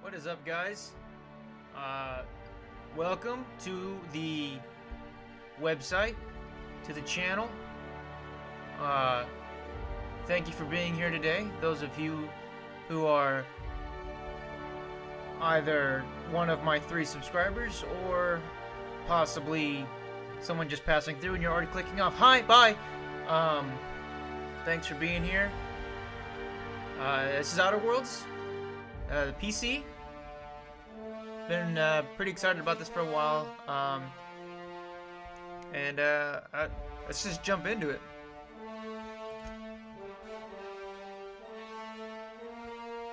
What is up, guys? Welcome to the website, to the channel. Thank you for being here today. Those of you who are either one of my 3 subscribers or possibly someone just passing through and you're already clicking off. Hi, bye. Thanks for being here. This is Outer Worlds, the PC. Been pretty excited about this for a while, let's just jump into it.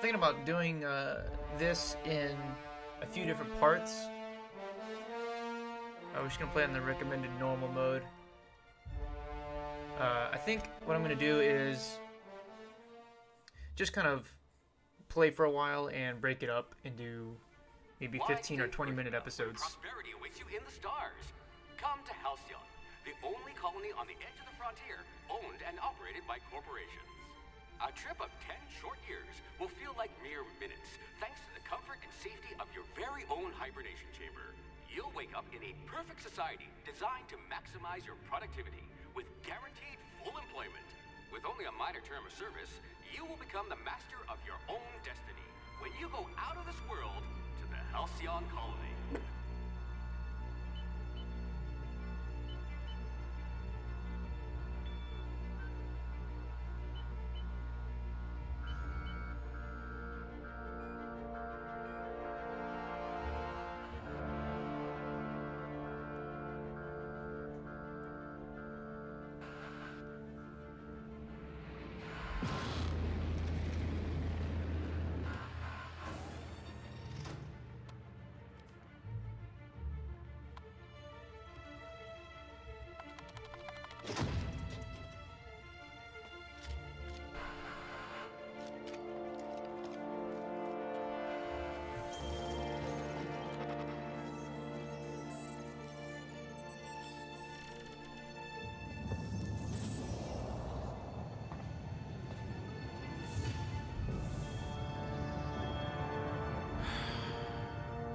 Thinking about doing this in a few different parts. We're just gonna play on the recommended normal mode. I think what I'm gonna do is just kind of play for a while and break it up into maybe 15 or 20-minute episodes. Prosperity awaits you in the stars. Come to Halcyon, the only colony on the edge of the frontier, owned and operated by corporations. A trip of 10 short years will feel like mere minutes, thanks to the comfort and safety of your very own hibernation chamber. You'll wake up in a perfect society designed to maximize your productivity with guaranteed full employment. With only a minor term of service, you will become the master of your own destiny when you go out of this world to the Halcyon colony.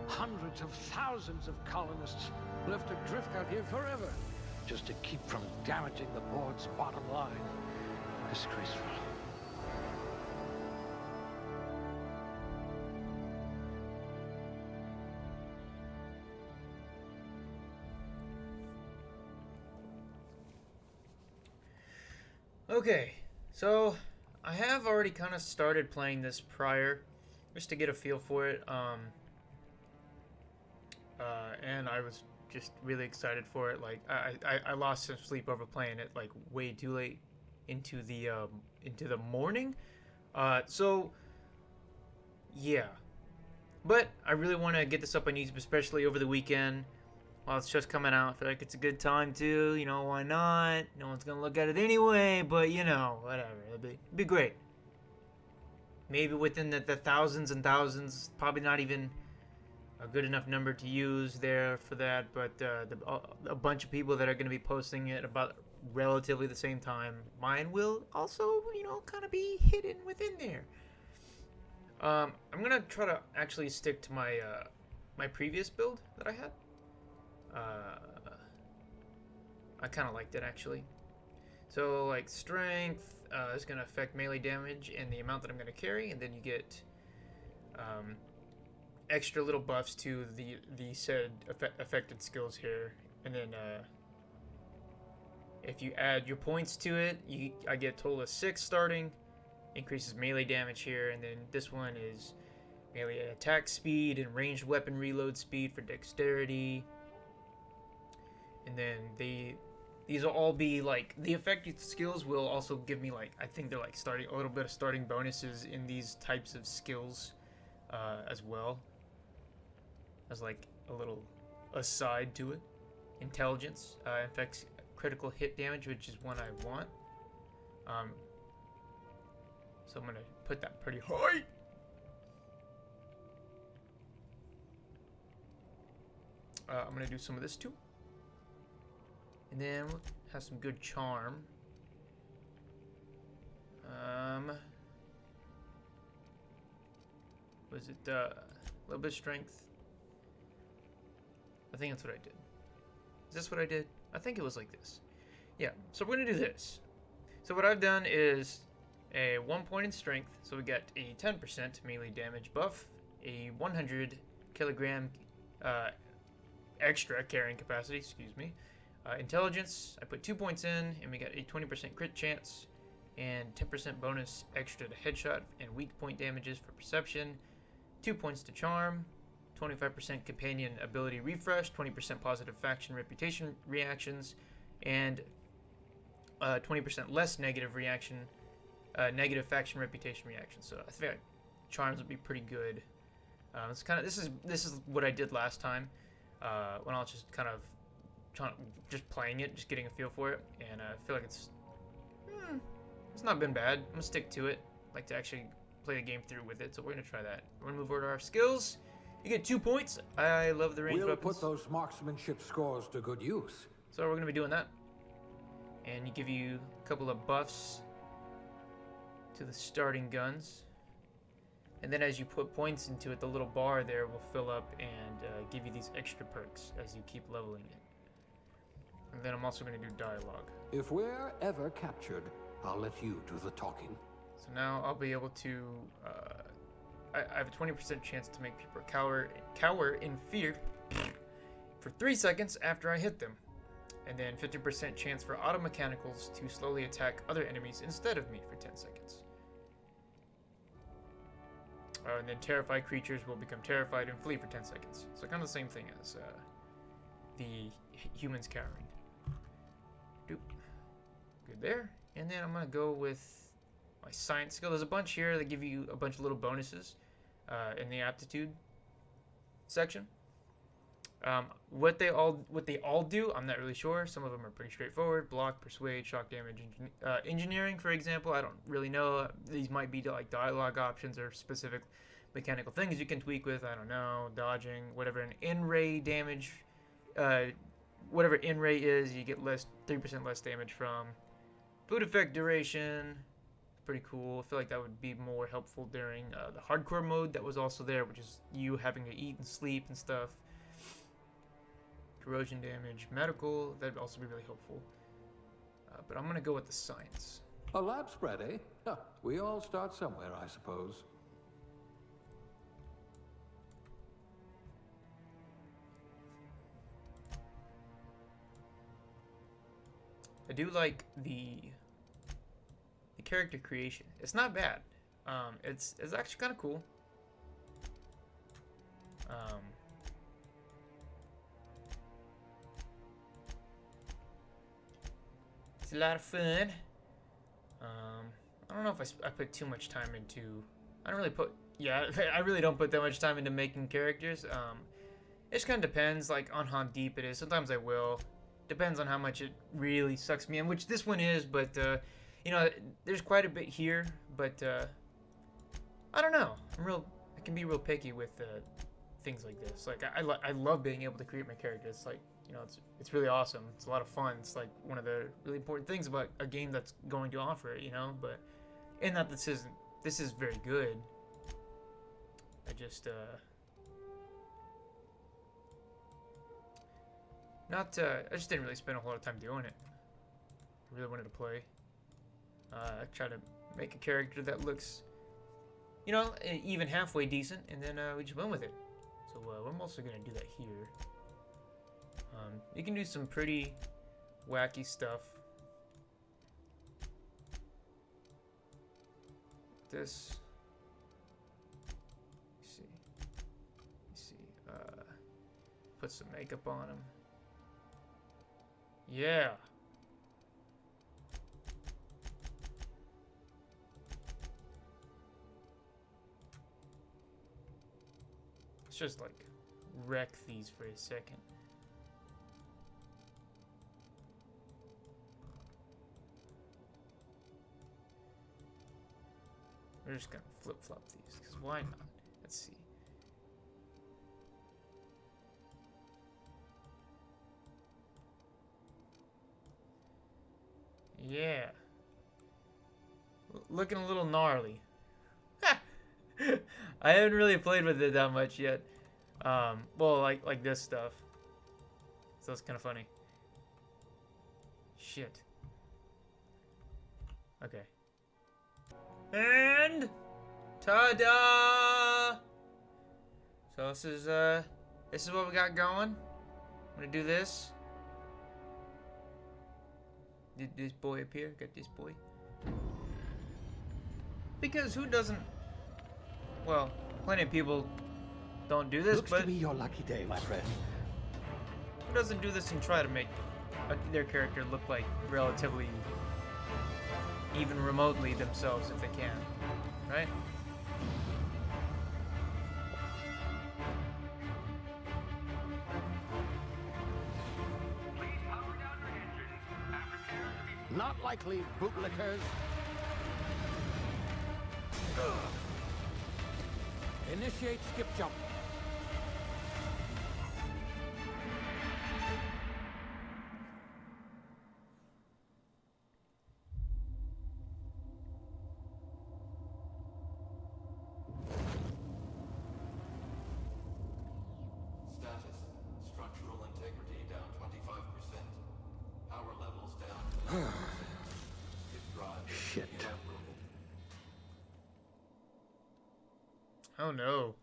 Hundreds of thousands of colonists left adrift out here forever, just to keep from damaging the board's bottom line. Disgraceful. Okay, so I have already kind of started playing this prior, just to get a feel for it. And I was just really excited for it. Like I lost some sleep over playing it like way too late into the morning. So yeah, but I really want to get this up on YouTube, especially over the weekend while it's just coming out. I feel like it's a good time too. You know, why not? No one's gonna look at it anyway. But you know, whatever. It'd be great. Maybe within the thousands and thousands. Probably not even a good enough number to use there for that, but a bunch of people that are going to be posting it about relatively the same time, mine will also, you know, kind of be hidden within there. I'm going to try to actually stick to my my previous build that I had. I kind of liked it, actually. So, like, strength is going to affect melee damage and the amount that I'm going to carry, and then you get extra little buffs to the said affected skills here, and then if you add your points to it, I get a total of 6 starting, increases melee damage here, and then this one is melee attack speed and ranged weapon reload speed for dexterity, and then these will all be like the affected skills will also give me, like, I think they're like starting a little bit of starting bonuses in these types of skills as well. As like a little aside to it. Intelligence affects critical hit damage, which is one I want. So I'm gonna put that pretty high. I'm gonna do some of this too, and then we'll have some good charm. Was it a little bit of strength? I think that's what I did. Is this what I did? I think it was like this. Yeah, so we're going to do this. So what I've done is a 1 point in strength, so we got a 10% melee damage buff, a 100 kilogram extra carrying capacity, excuse me. Intelligence, I put 2 points in, and we got a 20% crit chance, and 10% bonus extra to headshot and weak point damages for perception, 2 points to charm, 25% companion ability refresh, 20% positive faction reputation reactions, and 20% less negative faction reputation reactions. So I think charms would be pretty good. It's kind of this is what I did last time when I was just kind of just playing it, just getting a feel for it, and I feel like it's not been bad. I'm gonna stick to it. I like to actually play the game through with it, so we're gonna try that. We're gonna move over to our skills. You get 2 points. I love the ranged weapons. We'll put those marksmanship scores to good use. So we're gonna be doing that, and you give you a couple of buffs to the starting guns, and then as you put points into it, the little bar there will fill up and give you these extra perks as you keep leveling it. And then I'm also going to do dialogue. If we're ever captured, I'll let you do the talking. So now I'll be able to I have a 20% chance to make people cower in fear for 3 seconds after I hit them, and then 50% chance for auto mechanicals to slowly attack other enemies instead of me for 10 seconds. And then terrified creatures will become terrified and flee for 10 seconds. So kind of the same thing as the humans cowering. Doop. Good there. And then I'm going to go with my science skill. There's a bunch here that give you a bunch of little bonuses in the aptitude section. What they all do, I'm not really sure. Some of them are pretty straightforward. Block, persuade, shock damage, engineering, for example. I don't really know. These might be like dialogue options or specific mechanical things you can tweak with. I don't know. Dodging, whatever an in-ray damage, whatever in-ray is, you get 3% less damage from. Food effect duration, pretty cool. I feel like that would be more helpful during the hardcore mode that was also there, which is you having to eat and sleep and stuff. Corrosion damage, medical, that'd also be really helpful. But I'm gonna go with the science. A lab spread, eh? Huh. We all start somewhere, I suppose. I do like the character creation. It's not bad. It's actually kind of cool. It's a lot of fun. I don't know if I put too much time into. I don't really put. Yeah, I really don't put that much time into making characters. It just kind of depends, like, on how deep it is. Sometimes I will. Depends on how much it really sucks me in, which this one is. But you know, there's quite a bit here. But I don't know. I can be real picky with things like this. Like I love being able to create my characters. It's like, you know, it's really awesome. It's a lot of fun. It's like one of the really important things about a game that's going to offer it, you know. But and that this is very good. I just I just didn't really spend a whole lot of time doing it. I really wanted to play. I try to make a character that looks, you know, even halfway decent, and then we just went with it. So I'm also gonna do that here. You can do some pretty wacky stuff. This. Let's see. Put some makeup on him. Yeah. Let's just like wreck these for a second. We're just gonna flip-flop these, because why not? Let's see. Yeah. Looking a little gnarly. I haven't really played with it that much yet. Well, like this stuff. So it's kind of funny. Shit. Okay. And ta-da! So this is what we got going. I'm gonna do this. Did this boy appear? Got this boy. Because who doesn't? Well, plenty of people don't do this, Looks but to be your lucky day, my friend. who doesn't do this and try to make their character look like relatively, even remotely themselves if they can, right? Please power down your engines and prepare to be Not likely, bootlickers. Initiate skip jump. Status. Structural integrity down 25%. Power levels down. Skip drive. Shit. Inoperable. Oh no.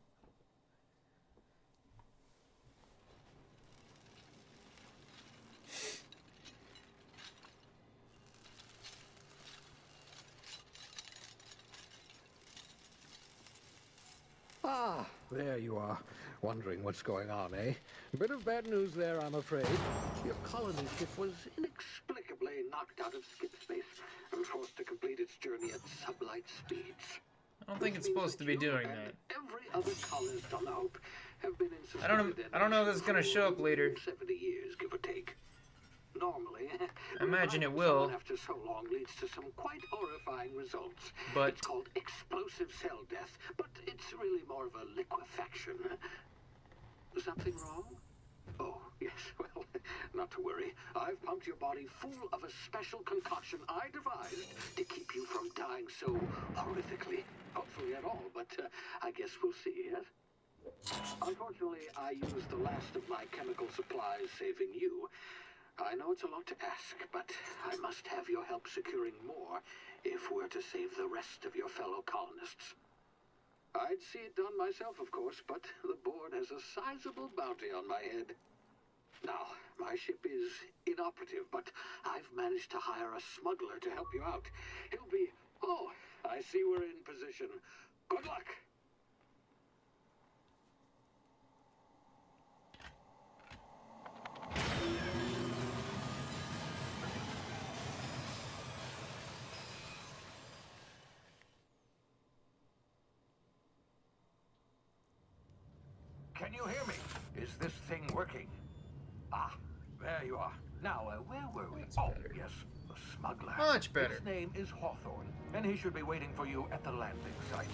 Ah, there you are. Wondering what's going on, eh? Bit of bad news there, I'm afraid. Your colony ship was inexplicably knocked out of skip space and forced to complete its journey at sublight speeds. I don't think it's supposed to be doing that. Every other colonist on the Hope have been in I don't know if this is gonna show up later. 70 years, give or take. Normally, I imagine it reviving will. someone after so long leads to some quite horrifying results. But- It's called explosive cell death, but it's really more of a liquefaction. Something wrong? Oh, yes, well, not to worry. I've pumped your body full of a special concoction I devised to keep you from dying so horrifically. Hopefully at all, but I guess we'll see, yes? Unfortunately, I used the last of my chemical supplies saving you. I know it's a lot to ask, but I must have your help securing more if we're to save the rest of your fellow colonists. I'd see it done myself, of course, but the board has a sizable bounty on my head. Now, my ship is inoperative, but I've managed to hire a smuggler to help you out. He'll be... Oh, I see we're in position. Good luck! Can you hear me? Is this thing working? Ah, there you are. Now, where were we? That's Oh, better. yes, the smuggler. Much better. His name is Hawthorne, and he should be waiting for you at the landing site.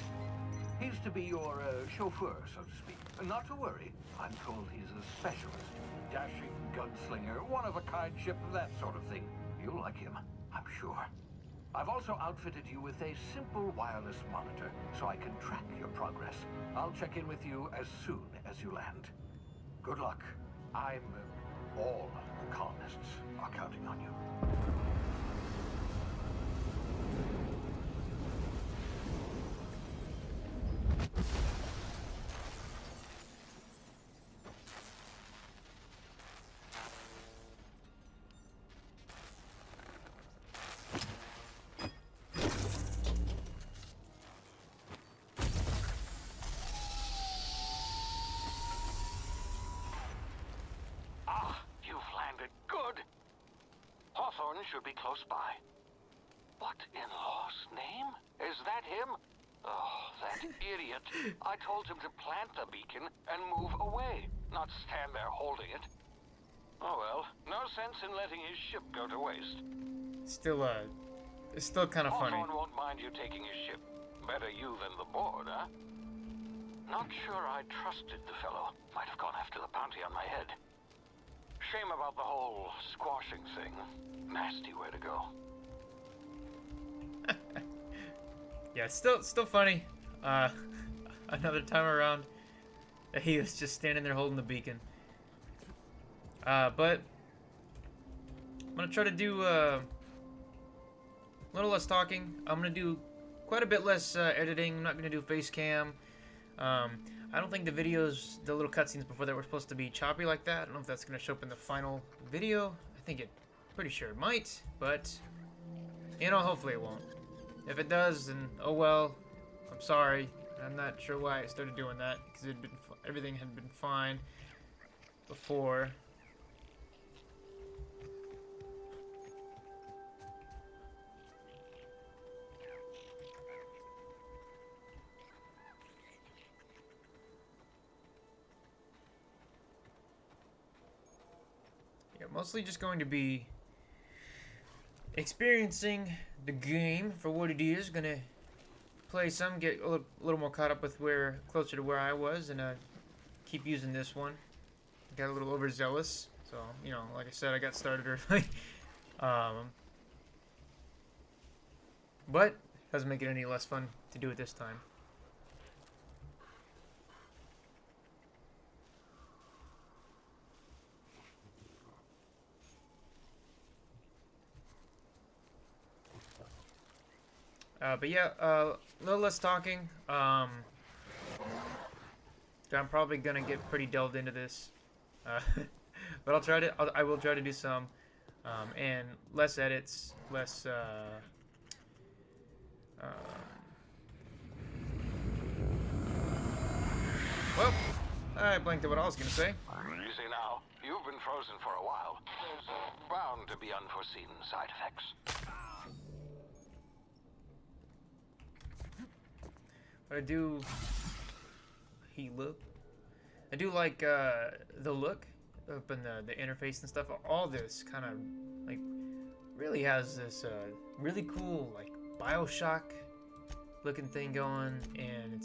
He's to be your chauffeur, so to speak. Not to worry. I'm told he's a specialist. Dashing gunslinger, one-of-a-kind ship, that sort of thing. You'll like him, I'm sure. I've also outfitted you with a simple wireless monitor, so I can track your progress. I'll check in with you as soon as you land. Good luck. All the colonists are counting on you. Should be close by. What in law's name? Is that him? Oh, that idiot. I told him to plant the beacon and move away, not stand there holding it. Oh well, no sense in letting his ship go to waste. Still, it's still kind of funny. Hawthorne won't mind you taking his ship. Better you than the board, huh? Not sure I trusted the fellow. Might have gone after the bounty on my head. Shame about the whole squashing thing. Nasty way to go. Yeah, it's still funny. another time around, he was just standing there holding the beacon. But I'm gonna try to do a little less talking. I'm gonna do quite a bit less editing. I'm not gonna do face cam. I don't think the videos, the little cutscenes before that were supposed to be choppy like that. I don't know if that's gonna show up in the final video. I think pretty sure it might, but you know, hopefully it won't. If it does, then oh well. I'm sorry. I'm not sure why I started doing that because everything had been fine before. Yeah, mostly just going to be experiencing the game for what it is. Gonna play some, get a little more caught up with closer to where I was, and keep using this one. Got a little overzealous, so you know, like I said, I got started early. But doesn't make it any less fun to do it this time. But yeah, a little less talking. I'm probably gonna get pretty delved into this, but I will try to do some, and less edits, less. Well, I blanked at what I was gonna say. You see now, you've been frozen for a while. There's bound to be unforeseen side effects. I do. I do like the look up in the interface and stuff. All this kind of like really has this really cool like BioShock looking thing going, and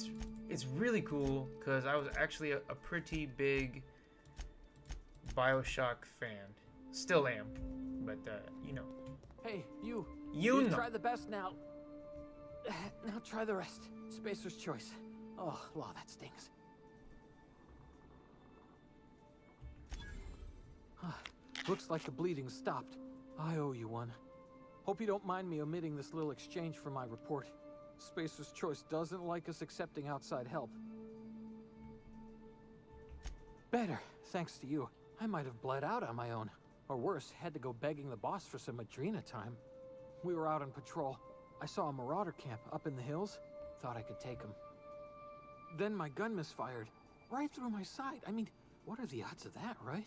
it's really cool because I was actually a pretty big BioShock fan. Still am, but you know. Hey, you You know. try the best now. Now try the rest. Spacer's choice. Oh, wow, that stings. Looks like the bleeding stopped. I owe you one. Hope you don't mind me omitting this little exchange from my report. Spacer's choice doesn't like us accepting outside help. Better, thanks to you. I might have bled out on my own. Or worse, had to go begging the boss for some Adrena time. We were out on patrol. I saw a marauder camp up in the hills. Thought I could take him. Then my gun misfired. Right through my side. I mean, what are the odds of that, right?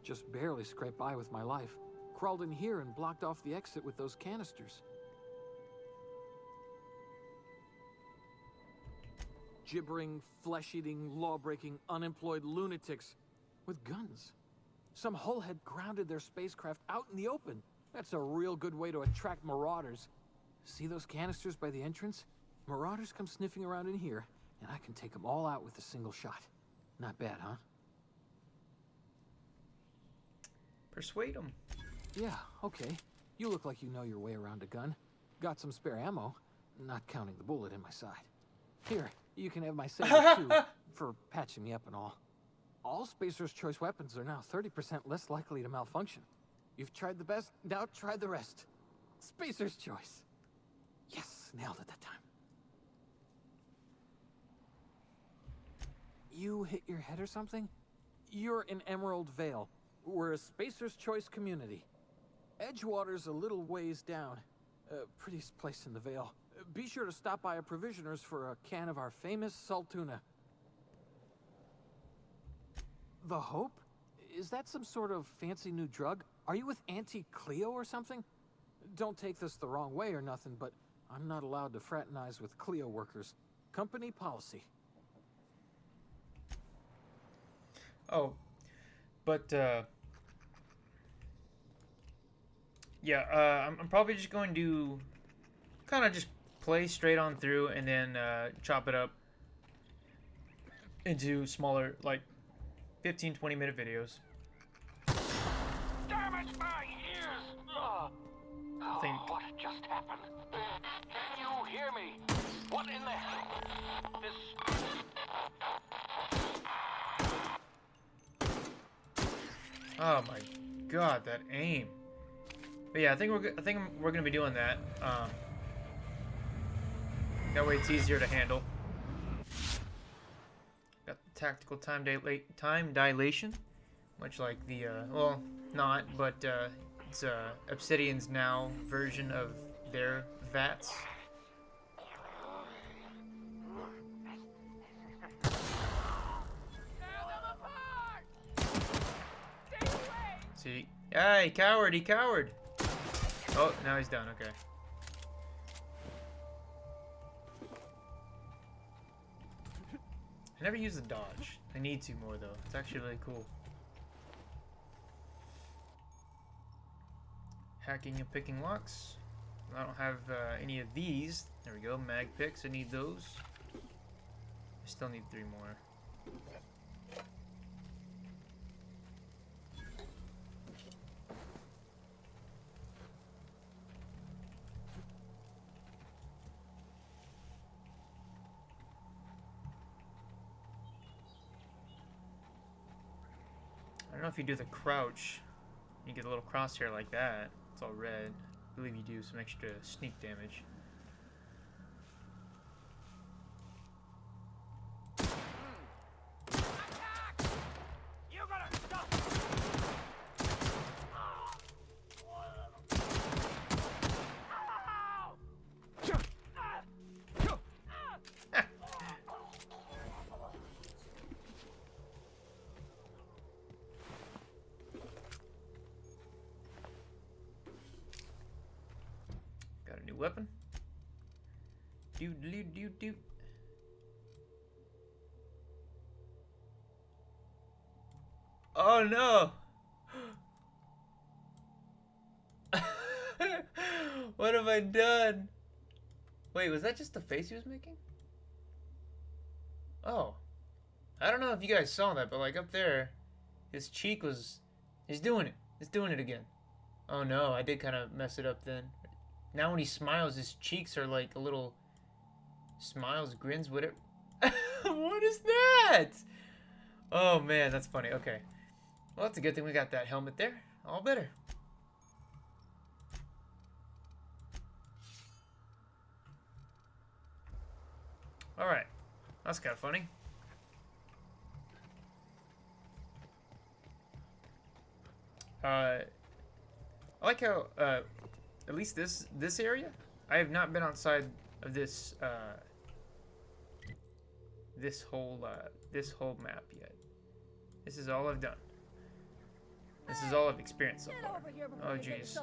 Just barely scraped by with my life. Crawled in here and blocked off the exit with those canisters. Gibbering, flesh-eating, law-breaking, unemployed lunatics with guns. Some hullhead grounded their spacecraft out in the open. That's a real good way to attract marauders. See those canisters by the entrance? Marauders come sniffing around in here, and I can take them all out with a single shot. Not bad, huh? Persuade them. Yeah, okay. You look like you know your way around a gun. Got some spare ammo, not counting the bullet in my side. Here, you can have my saber too, for patching me up and all. All Spacer's Choice weapons are now 30% less likely to malfunction. You've tried the best, now try the rest. Spacer's Choice. Yes, nailed it that time. You hit your head or something? You're in Emerald Vale. We're a Spacer's Choice community. Edgewater's a little ways down. Prettiest place in the Vale. Be sure to stop by a provisioner's for a can of our famous salt tuna. The Hope? Is that some sort of fancy new drug? Are you with Auntie Cleo or something? Don't take this the wrong way or nothing, but I'm not allowed to fraternize with Cleo workers. Company policy. Oh, but yeah, I'm probably just going to kind of just play straight on through and then chop it up into smaller, like 15-20 minute videos. Damn it, my ears! Think. What just happened? Can you hear me? What in the... This... Oh my god, that aim. But yeah, I think we're gonna be doing that. That way it's easier to handle. Got the tactical time dilation, much like the well, not, but it's Obsidian's now version of their VATS. See? Ah, he cowered, he cowered! Oh, now he's done, okay. I never use the dodge. I need to more, though. It's actually really cool. Hacking and picking locks. I don't have any of these. There we go, mag picks. I need those. I still need 3 more. I don't know if you do the crouch, you get a little crosshair like that. It's all red. I believe you do some extra sneak damage. Got a new weapon. Doot. Oh no! What have I done? Wait, was that just the face he was making? Oh. I don't know if you guys saw that, but like up there, his cheek was... He's doing it. He's doing it again. Oh no, I did kind of mess it up then. Now when he smiles, his cheeks are like a little... Smiles, grins, whatever. What is that? Oh man, that's funny. Okay. Well, that's a good thing we got that helmet there. All better. Alright. That's kind of funny. I like how, at least this area, I have not been outside of this, this whole map yet. This is all I've done. This is all I've experienced so far. Oh jeez.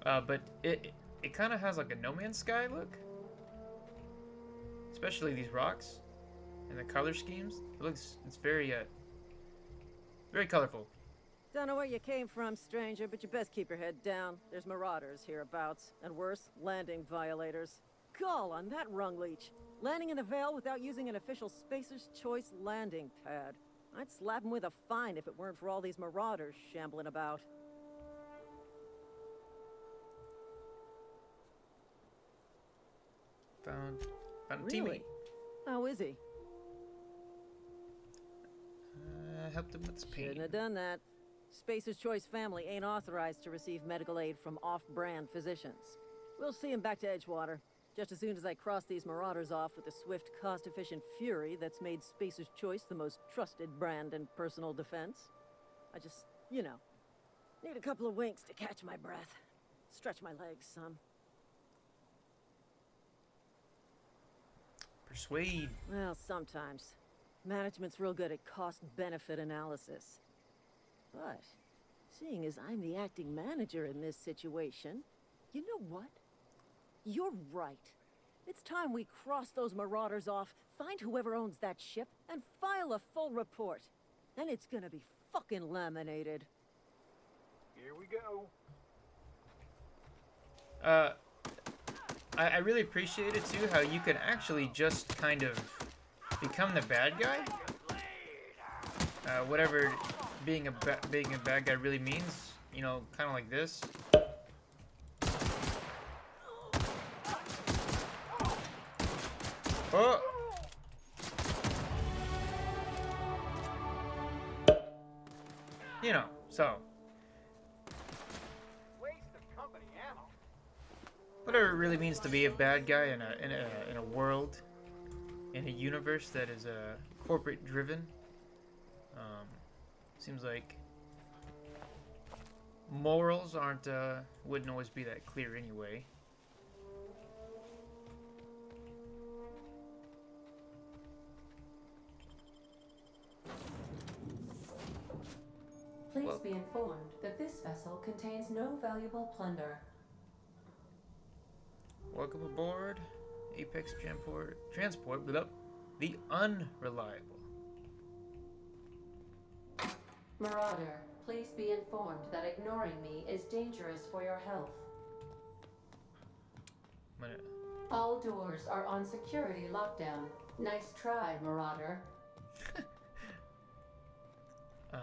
But it kind of has like a No Man's Sky look. Especially these rocks and the color schemes. It's very colorful. Don't know where you came from, stranger, but you best keep your head down. There's marauders hereabouts, and worse, landing violators. Gall on that rung leech. Landing in the Vale without using an official Spacer's Choice landing pad. I'd slap him with a fine if it weren't for all these marauders shambling about. Found a Really? teammate. How is he? Helped him with his pain. Shouldn't have done that. Spacer's Choice family ain't authorized to receive medical aid from off-brand physicians. We'll see him back to Edgewater, just as soon as I cross these marauders off with the swift, cost-efficient fury that's made Spacer's Choice the most trusted brand in personal defense. I just, you know, need a couple of winks to catch my breath. Stretch my legs some. Persuade. Well, sometimes. Management's real good at cost-benefit analysis. But, seeing as I'm the acting manager in this situation, you know what? You're right. It's time we cross those marauders off, find whoever owns that ship, and file a full report. Then it's gonna be fucking laminated. Here we go. I really appreciate it too, how you can actually just kind of become the bad guy. Whatever being a bad guy really means, you know, kind of like this. Oh! You know, so. Whatever it really means to be a bad guy in a world, in a universe that is corporate driven. Seems like morals wouldn't always be that clear anyway. Please be informed that this vessel contains no valuable plunder. Welcome aboard, Apex Transport, the Unreliable. Marauder, please be informed that ignoring me is dangerous for your health. All doors are on security lockdown. Nice try, Marauder. I'm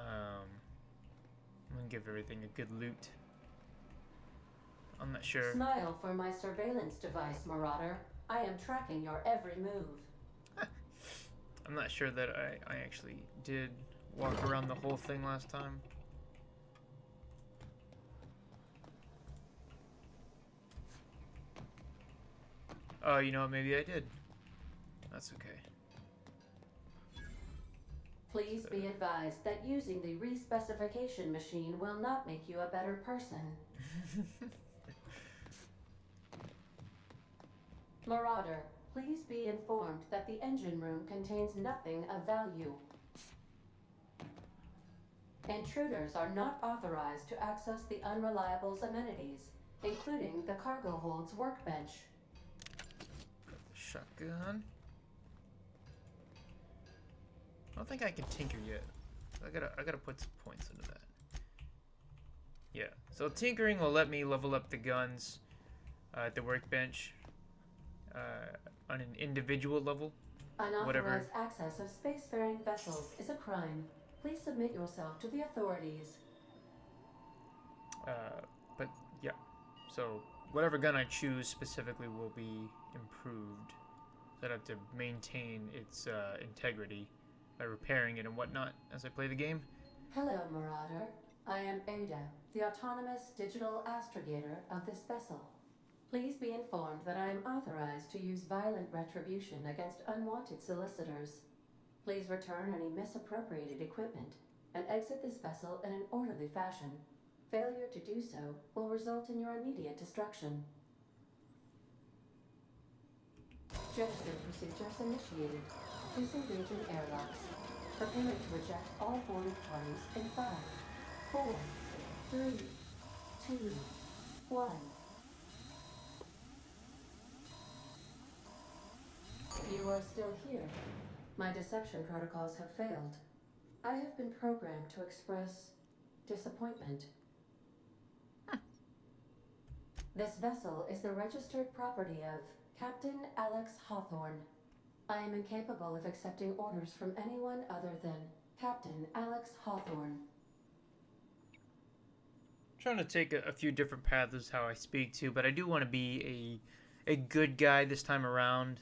gonna give everything a good loot. I'm not sure. Smile for my surveillance device, Marauder. I am tracking your every move. I'm not sure that I actually did walk around the whole thing last time. Oh, you know what? Maybe I did. That's okay. Please be advised that using the respecification machine will not make you a better person. Marauder, please be informed that the engine room contains nothing of value. Intruders are not authorized to access the Unreliable's amenities, including the cargo hold's workbench. Shotgun. I don't think I can tinker yet. I gotta put some points into that. Yeah. So tinkering will let me level up the guns at the workbench on an individual level. Unauthorized access of spacefaring vessels is a crime. Please submit yourself to the authorities. But yeah. So whatever gun I choose specifically will be improved. So I have to maintain its integrity by repairing it and whatnot as I play the game. Hello, Marauder. I am Ada, the autonomous digital astrogator of this vessel. Please be informed that I am authorized to use violent retribution against unwanted solicitors. Please return any misappropriated equipment and exit this vessel in an orderly fashion. Failure to do so will result in your immediate destruction. Jettison procedures initiated. Disengaging airlocks. Preparing to eject all boarded parties in 5, 4, 3, 2, 1. You are still here. My deception protocols have failed. I have been programmed to express disappointment. This vessel is the registered property of Captain Alex Hawthorne. I am incapable of accepting orders from anyone other than Captain Alex Hawthorne. I'm trying to take a few different paths how I speak to, but I do want to be a good guy this time around.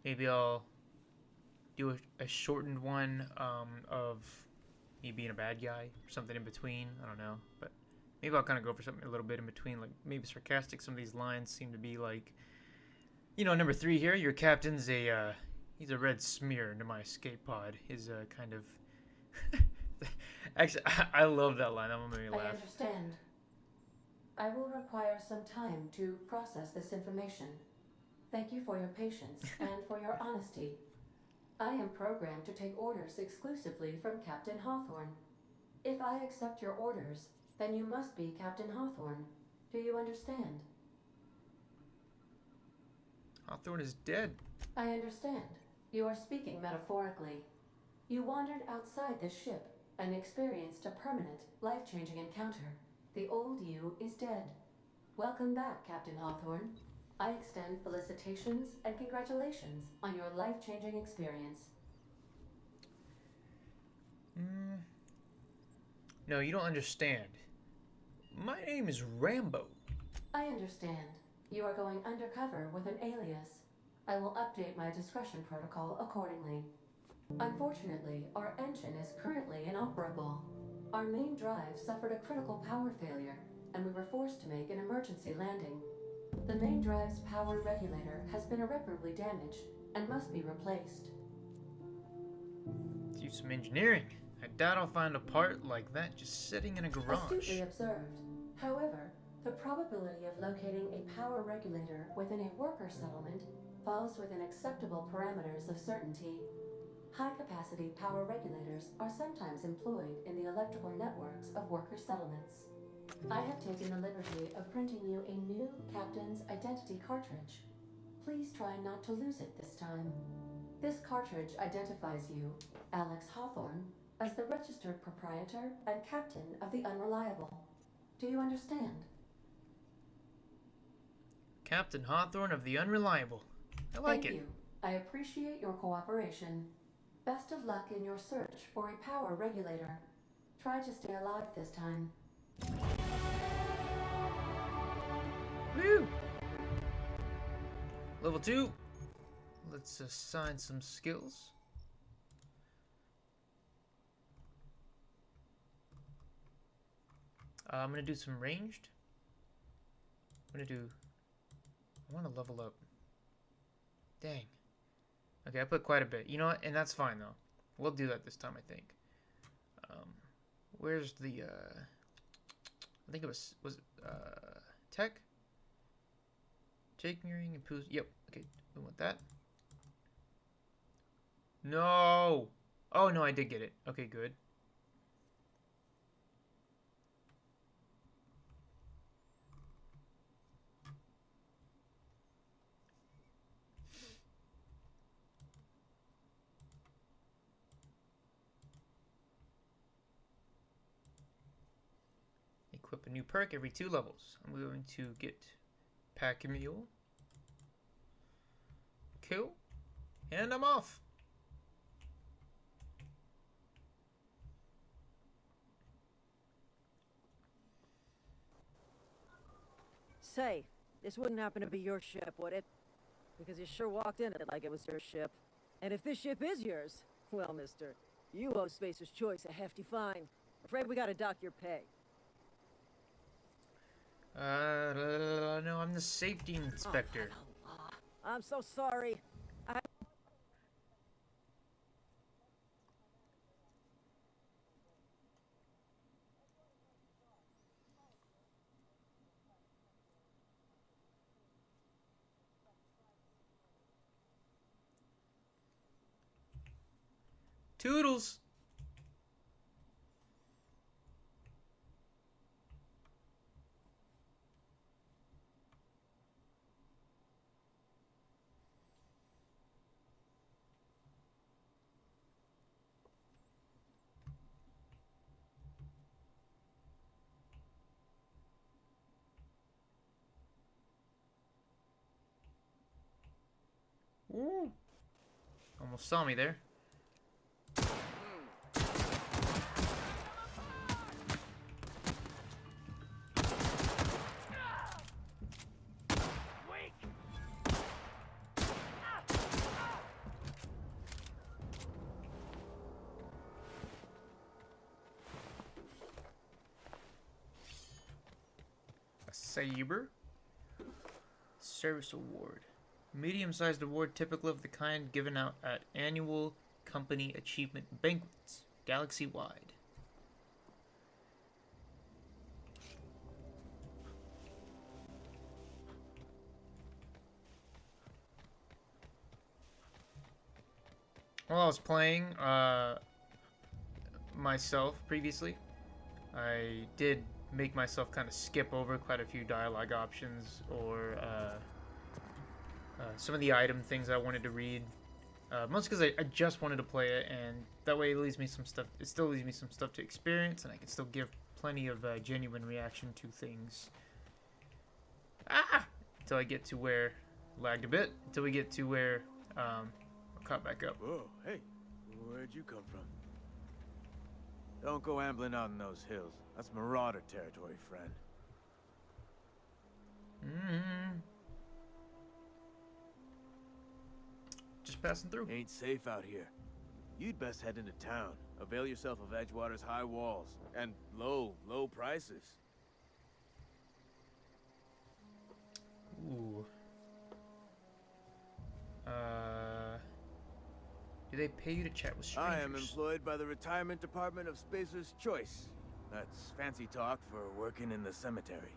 Maybe I'll do a shortened one of me being a bad guy or something in between. I don't know, but maybe I'll kind of go for something a little bit in between, like maybe sarcastic. Some of these lines seem to be like, you know, number 3 here. Your captain's he's a red smear into my escape pod. Is kind of. Actually, I love that line. That one made me laugh. I understand. I will require some time to process this information. Thank you for your patience and for your honesty. I am programmed to take orders exclusively from Captain Hawthorne. If I accept your orders, then you must be Captain Hawthorne. Do you understand? Hawthorne is dead. I understand. You are speaking metaphorically. You wandered outside this ship and experienced a permanent, life-changing encounter. The old you is dead. Welcome back, Captain Hawthorne. I extend felicitations and congratulations on your life-changing experience. No, you don't understand. My name is Rambo. I understand. You are going undercover with an alias. I will update my discretion protocol accordingly. Unfortunately, our engine is currently inoperable. Our main drive suffered a critical power failure, and we were forced to make an emergency landing. The main drive's power regulator has been irreparably damaged and must be replaced. Do some engineering. I doubt I'll find a part like that just sitting in a garage. Astutely observed. However, the probability of locating a power regulator within a worker settlement falls within acceptable parameters of certainty. High-capacity power regulators are sometimes employed in the electrical networks of worker settlements. I have taken the liberty of printing you a new Captain's Identity cartridge. Please try not to lose it this time. This cartridge identifies you, Alex Hawthorne, as the registered proprietor and captain of the Unreliable. Do you understand? Captain Hawthorne of the Unreliable. I like Thank it. you. I appreciate your cooperation. Best of luck in your search for a power regulator. Try to stay alive this time. Woo! Level 2. Let's assign some skills. I'm gonna do some ranged. I want to level up. Dang. Okay, I put quite a bit. You know what? And that's fine though. We'll do that this time, I think. Where's the I think it was tech? Taking and poos. Yep. Okay, we want that. No. Oh no, I did get it. Okay, good. Equip a new perk every 2 levels. I'm going to get Pack a Mule. Cool. And I'm off. Say, this wouldn't happen to be your ship, would it? Because you sure walked in it like it was your ship. And if this ship is yours, well, mister, you owe Spacer's Choice a hefty fine. Afraid we gotta dock your pay. No, I'm the safety inspector. Oh, I'm so sorry. Toodles. Ooh. Almost saw me there. A saber. Service award. Medium-sized award typical of the kind given out at annual company achievement banquets, galaxy-wide. While I was playing myself previously, I did make myself kind of skip over quite a few dialogue options or some of the item things I wanted to read. Mostly because I just wanted to play it, and that way it leaves me some stuff. It still leaves me some stuff to experience, and I can still give plenty of genuine reaction to things. Until I get to where lagged a bit. Until we get to where I'll cut back up. Whoa, hey, where'd you come from? Don't go ambling out in those hills. That's marauder territory, friend. just passing through. Ain't safe out here. You'd best head into town. Avail yourself of Edgewater's high walls and low prices. Ooh. Do they pay you to chat with strangers? I am employed by the Retirement Department of Spacer's Choice. That's fancy talk for working in the cemetery.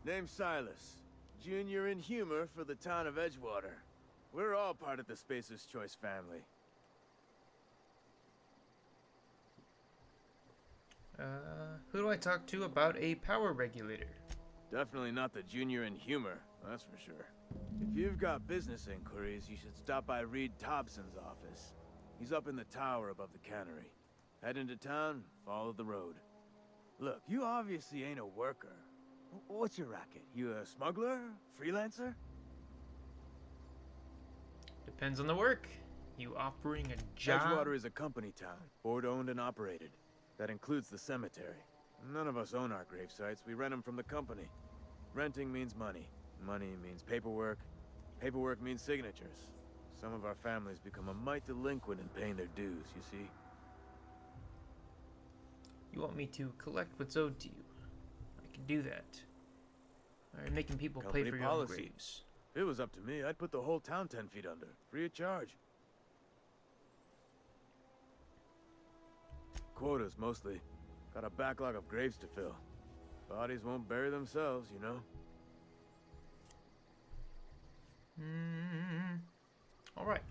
Name's Silas. Junior in humor for the town of Edgewater. We're all part of the Spacer's Choice family. Who do I talk to about a power regulator? Definitely not the junior in humor, that's for sure. If you've got business inquiries, you should stop by Reed Thompson's office. He's up in the tower above the cannery. Head into town, follow the road. Look, you obviously ain't a worker. What's your racket? You a smuggler? Freelancer? Depends on the work. You offering a job? Edgewater is a company town, board-owned and operated. That includes the cemetery. None of us own our grave sites. We rent them from the company. Renting means money. Money means paperwork. Paperwork means signatures. Some of our families become a mite delinquent in paying their dues, you see. You want me to collect what's owed to you? I can do that. Alright, making people Company pay for your own graves. If it was up to me, I'd put the whole town 10 feet under, free of charge. Quotas, mostly. Got a backlog of graves to fill. Bodies won't bury themselves, you know? Alright.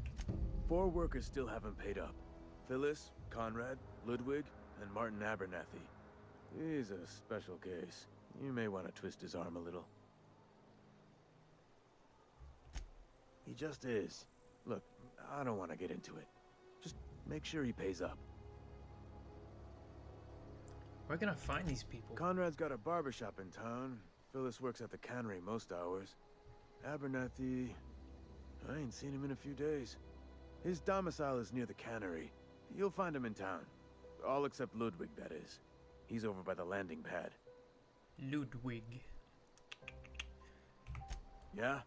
4 workers still haven't paid up. Phyllis, Conrad, Ludwig, and Martin Abernathy. He's a special case. You may want to twist his arm a little. He just is. Look, I don't want to get into it. Just make sure he pays up. Where can I find these people? Conrad's got a barbershop in town. Phyllis works at the cannery most hours. Abernathy... I ain't seen him in a few days. His domicile is near the cannery. You'll find him in town. All except Ludwig, that is. He's over by the landing pad. Ludwig. Yeah?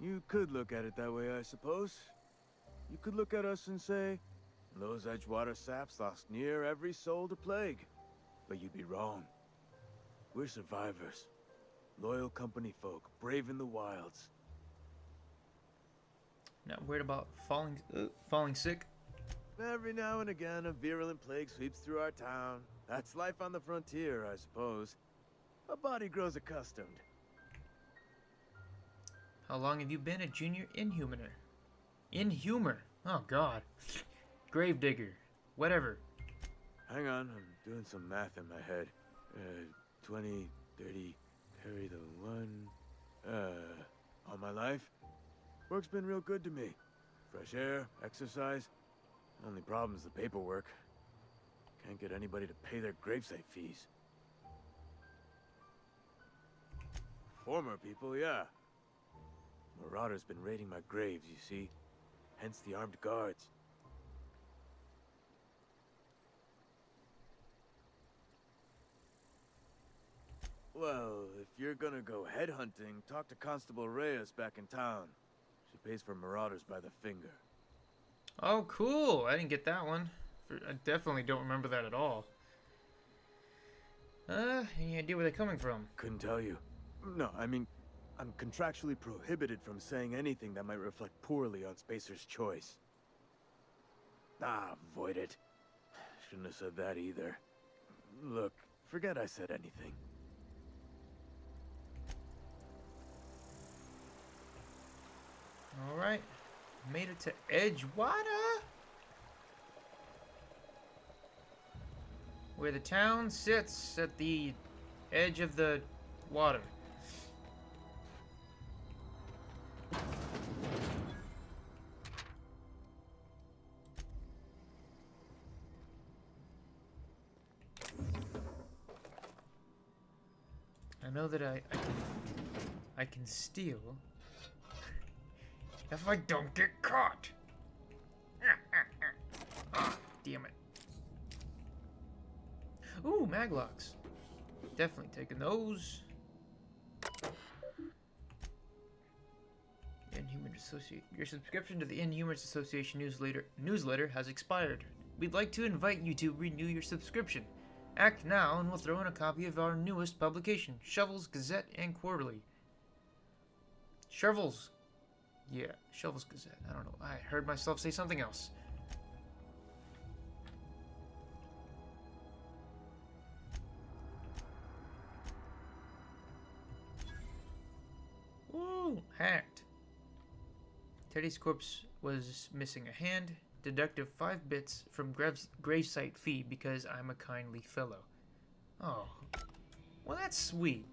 You could look at it that way, I suppose. You could look at us and say, those Edgewater saps lost near every soul to plague. But you'd be wrong. We're survivors. Loyal company folk, braving the wilds. Not worried about falling sick? Every now and again, a virulent plague sweeps through our town. That's life on the frontier, I suppose. A body grows accustomed. How long have you been a junior inhumaner? Inhumer? Oh god. Gravedigger. Whatever. Hang on, I'm doing some math in my head. 20, 30, carry the 1... all my life? Work's been real good to me. Fresh air, exercise. Only problem's the paperwork. Can't get anybody to pay their gravesite fees. Former people, yeah. Marauders been raiding my graves, you see. Hence the armed guards. Well, if you're gonna go headhunting, talk to Constable Reyes back in town. She pays for marauders by the finger. Oh, cool. I didn't get that one. I definitely don't remember that at all. Any idea where they're coming from? Couldn't tell you. No, I mean, I'm contractually prohibited from saying anything that might reflect poorly on Spacer's Choice. Ah, avoid it. Shouldn't have said that either. Look, forget I said anything. Alright. Made it to Edgewater? Where the town sits at the edge of the water. I know that I can steal if I don't get caught. Ah, damn it. Ooh, maglocks. Definitely taking those. Inhumans Association. Your subscription to the Inhumans Association newsletter has expired. We'd like to invite you to renew your subscription. Act now and we'll throw in a copy of our newest publication, Shovels, Gazette, and Quarterly. Shovels. Yeah, Shovels Gazette. I don't know. I heard myself say something else. Woo! Hacked. Teddy's corpse was missing a hand. Deductive 5 bits from gravesite fee because I'm a kindly fellow. Oh. Well, that's sweet.